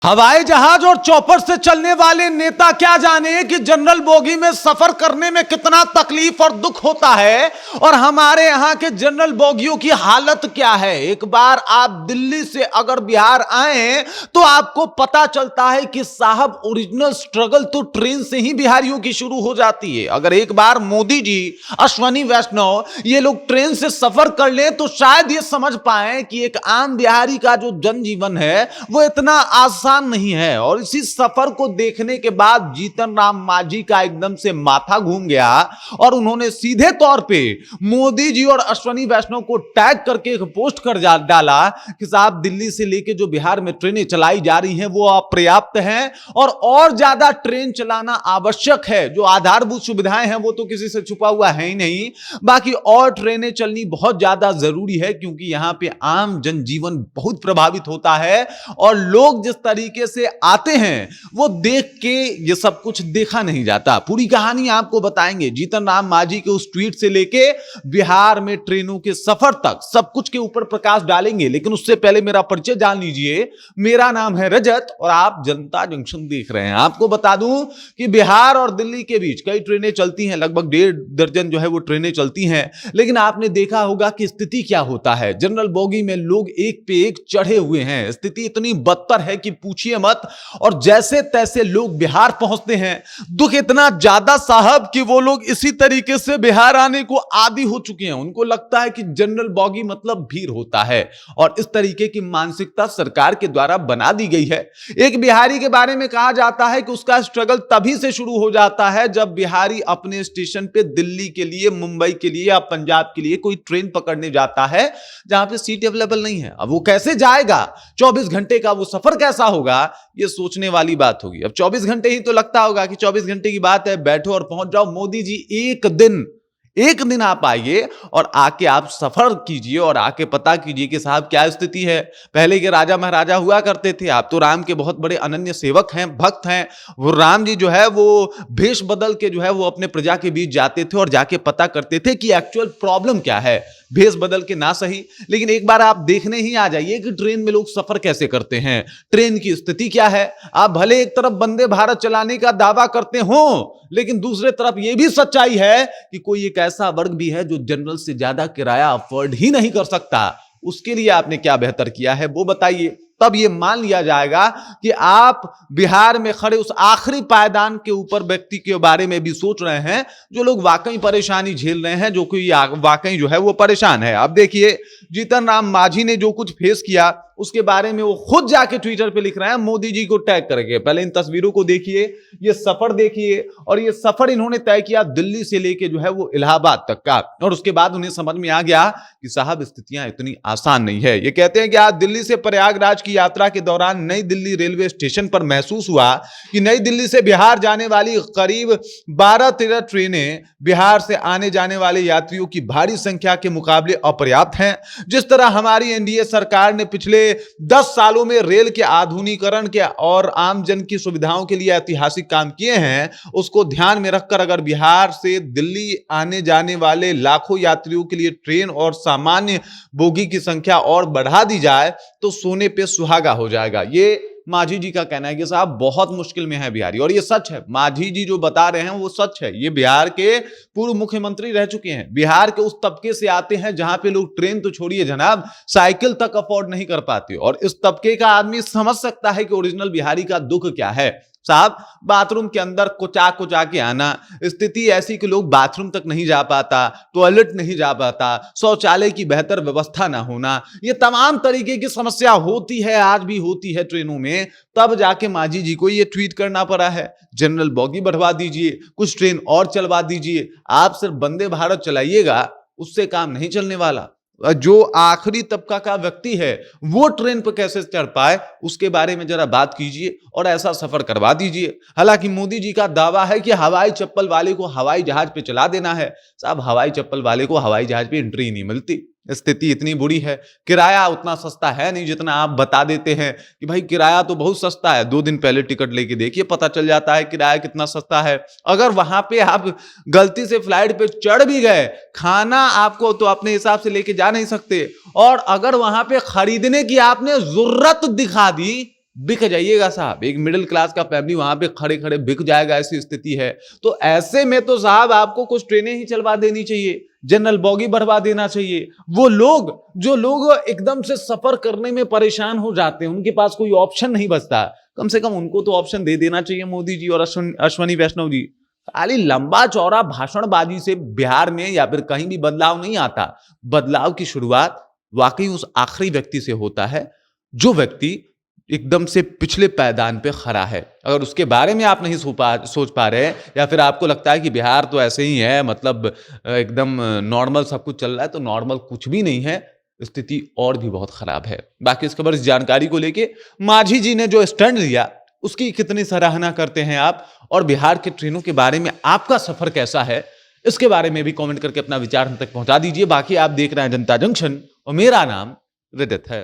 हवाई जहाज और चौपर से चलने वाले नेता क्या जाने कि जनरल बोगी में सफर करने में कितना तकलीफ और दुख होता है और हमारे यहां के जनरल बोगियों की हालत क्या है। एक बार आप दिल्ली से अगर बिहार आए तो आपको पता चलता है कि साहब ओरिजिनल स्ट्रगल तो ट्रेन से ही बिहारियों की शुरू हो जाती है। अगर एक बार मोदी जी, अश्वनी वैष्णव ये लोग ट्रेन से सफर कर ले तो शायद ये समझ पाए कि एक आम बिहारी का जो जनजीवन है वो इतना आसान नहीं है। और इसी सफर को देखने के बाद जीतन राम मांझी का एकदम से माथा घूम गया और उन्होंने सीधे तौर पे मोदी जी और अश्वनी वैष्णव को टैग करके एक पोस्ट कर डाला कि साहब दिल्ली से लेके जो बिहार में ट्रेनें चलाई जा रही हैं वो अपर्याप्त हैं और ज्यादा ट्रेन चलाना आवश्यक है। जो आधारभूत सुविधाएं हैं वो तो किसी से छुपा हुआ है ही नहीं, बाकी और ट्रेनें चलनी बहुत ज्यादा जरूरी है क्योंकि यहां पे आम जनजीवन बहुत प्रभावित होता है और लोग जिस तरीके से आते हैं वो देख के ये सब कुछ देखा नहीं जाता। पूरी कहानी आपको बताएंगे जीतन राम मांझी के उस ट्वीट से लेके बिहार में ट्रेनों के सफर तक सब कुछ के ऊपर प्रकाश डालेंगे। लेकिन उससे पहले मेरा परिचय जान लीजिए। मेरा नाम है रजत और आप जनता जंक्शन देख रहे हैं। आपको बता दूं कि बिहार और दिल्ली के बीच कई ट्रेनें चलती हैं, लगभग 1.5 दर्जन जो है वो ट्रेनें चलती हैं। लेकिन आपने देखा होगा कि स्थिति क्या होता है। जनरल बोगी में लोग एक पे एक चढ़े हुए हैं। स्थिति इतनी बदतर है कि पूछिए मत। और जैसे तैसे लोग बिहार पहुंचते हैं। दुख इतना ज्यादा साहब कि वो लोग इसी तरीके से बिहार आने को आदी हो चुके हैं। उनको लगता है कि जनरल बोगी मतलब भीड़ होता है और इस तरीके की मानसिकता सरकार के द्वारा बना दी गई है। एक बिहारी के बारे में कहा जाता है कि उसका स्ट्रगल तभी से शुरू हो जाता है जब बिहारी अपने स्टेशन पे दिल्ली के लिए, मुंबई के लिए या पंजाब के लिए कोई ट्रेन पकड़ने जाता है जहां पे सीट अवेलेबल नहीं है। अब वो कैसे जाएगा, 24 घंटे का वो सफर कैसा होगा, ये सोचने वाली बात होगी। अब 24 घंटे ही तो लगता होगा कि 24 घंटे की बात है, बैठो और पहुंच जाओ। मोदी जी एक दिन आप आइए और आके आप सफर कीजिए और आके पता कीजिए कि साहब क्या स्थिति है। पहले के राजा महाराजा हुआ करते थे, आप तो राम के बहुत बड़े अनन्य सेवक हैं, भक्त हैं। वो राम जी जो है वो भेष बदल के जो है वो अपने प्रजा के बीच जाते थे और जाके पता करते थे कि एक्चुअल प्रॉब्लम क्या है। भेष बदल के ना सही, लेकिन एक बार आप देखने ही आ जाइए कि ट्रेन में लोग सफर कैसे करते हैं, ट्रेन की स्थिति क्या है। आप भले एक तरफ वंदे भारत चलाने का दावा करते हो, लेकिन दूसरे तरफ यह भी सच्चाई है कि कोई एक ऐसा वर्ग भी है जो जनरल से ज्यादा किराया अफोर्ड ही नहीं कर सकता। उसके लिए आपने क्या बेहतर किया है वो बताइए, तब यह मान लिया जाएगा कि आप बिहार में खड़े उस आखिरी पायदान के ऊपर व्यक्ति के बारे में भी सोच रहे हैं जो लोग वाकई परेशानी झेल रहे हैं, जो कोई वाकई जो है वो परेशान है। अब देखिए जीतन राम मांझी ने जो कुछ फेस किया उसके बारे में वो खुद जाके ट्विटर पे लिख रहे हैं मोदी जी को टैग करके। पहले इन तस्वीरों को देखिए, ये सफर देखिए, और ये सफर इन्होंने तय किया दिल्ली से लेके जो है वो इलाहाबाद तक का। और उसके बाद उन्हें समझ में आ गया कि साहब स्थितियां इतनी आसान नहीं है। ये कहते हैं कि आज दिल्ली से प्रयागराज की यात्रा के दौरान नई दिल्ली रेलवे स्टेशन पर महसूस हुआ कि नई दिल्ली से बिहार जाने वाली करीब 12-13 ट्रेनें बिहार से आने जाने वाले यात्रियों की भारी संख्या के मुकाबले अपर्याप्त हैं। जिस तरह हमारी एनडीए सरकार ने पिछले 10 सालों में रेल के आधुनिकीकरण के और आम जन की सुविधाओं के लिए ऐतिहासिक काम किए हैं, उसको ध्यान में रखकर अगर बिहार से दिल्ली आने जाने वाले लाखों यात्रियों के लिए ट्रेन और सामान्य बोगी की संख्या और बढ़ा दी जाए तो सोने पे सुहागा हो जाएगा। ये मांझी जी का कहना है कि साहब बहुत मुश्किल में है बिहारी, और ये सच है। मांझी जी जो बता रहे हैं वो सच है। ये बिहार के पूर्व मुख्यमंत्री रह चुके हैं। बिहार के उस तबके से आते हैं जहां पे लोग ट्रेन तो छोड़िए जनाब, साइकिल तक अफोर्ड नहीं कर पाते। और इस तबके का आदमी समझ सकता है कि ओरिजिनल बिहारी का दुख क्या है। साहब बाथरूम के अंदर कुचा के आना, स्थिति ऐसी कि लोग बाथरूम तक नहीं जा पाता, टॉयलेट नहीं जा पाता, शौचालय की बेहतर व्यवस्था ना होना, ये तमाम तरीके की समस्या होती है, आज भी होती है ट्रेनों में। तब जाके मांझी जी को ये ट्वीट करना पड़ा है जनरल बोगी बढ़वा दीजिए, कुछ ट्रेन और चलवा दीजिए। आप सिर्फ वंदे भारत चलाइएगा उससे काम नहीं चलने वाला। जो आखिरी तबका का व्यक्ति है वो ट्रेन पर कैसे चढ़ पाए उसके बारे में जरा बात कीजिए और ऐसा सफर करवा दीजिए। हालांकि मोदी जी का दावा है कि हवाई चप्पल वाले को हवाई जहाज पे चला देना है। साहब हवाई चप्पल वाले को हवाई जहाज पे एंट्री नहीं मिलती। स्थिति इतनी बुरी है, किराया उतना सस्ता है नहीं जितना आप बता देते हैं कि भाई किराया तो बहुत सस्ता है। 2 दिन पहले टिकट लेके देखिए, पता चल जाता है किराया कितना सस्ता है। अगर वहां पे आप गलती से फ्लाइट पे चढ़ भी गए, खाना आपको तो अपने हिसाब से लेके जा नहीं सकते, और अगर वहां पे खरीदने की आपने जरूरत दिखा दी बिक जाइएगा साहब, एक मिडिल क्लास का फैमिली वहां पे खड़े खड़े बिक जाएगा, ऐसी स्थिति है। तो ऐसे में तो साहब आपको कुछ ट्रेनें ही चलवा देनी चाहिए, जनरल बॉगी बढ़वा देना चाहिए। वो लोग जो लोग एकदम से सफर करने में परेशान हो जाते हैं, उनके पास कोई ऑप्शन नहीं बचता, कम से कम उनको तो ऑप्शन दे देना चाहिए मोदी जी और अश्वनी वैष्णव जी। खाली लंबा चौड़ा भाषणबाजी से बिहार में या फिर कहीं भी बदलाव नहीं आता। बदलाव की शुरुआत वाकई उस आखिरी व्यक्ति से होता है जो व्यक्ति एकदम से पिछले पायदान पे खड़ा है। अगर उसके बारे में आप नहीं सोच पा रहे, या फिर आपको लगता है कि बिहार तो ऐसे ही है, मतलब एकदम नॉर्मल सब कुछ चल रहा है, तो नॉर्मल कुछ भी नहीं है, स्थिति और भी बहुत खराब है। बाकी इस खबर, इस जानकारी को लेके मांझी जी ने जो स्टैंड लिया उसकी कितनी सराहना करते हैं आप, और बिहार के ट्रेनों के बारे में आपका सफर कैसा है, इसके बारे में भी कमेंट करके अपना विचार हम तक पहुंचा दीजिए। बाकी आप देख रहे हैं जनता जंक्शन और मेरा नाम रिदित है।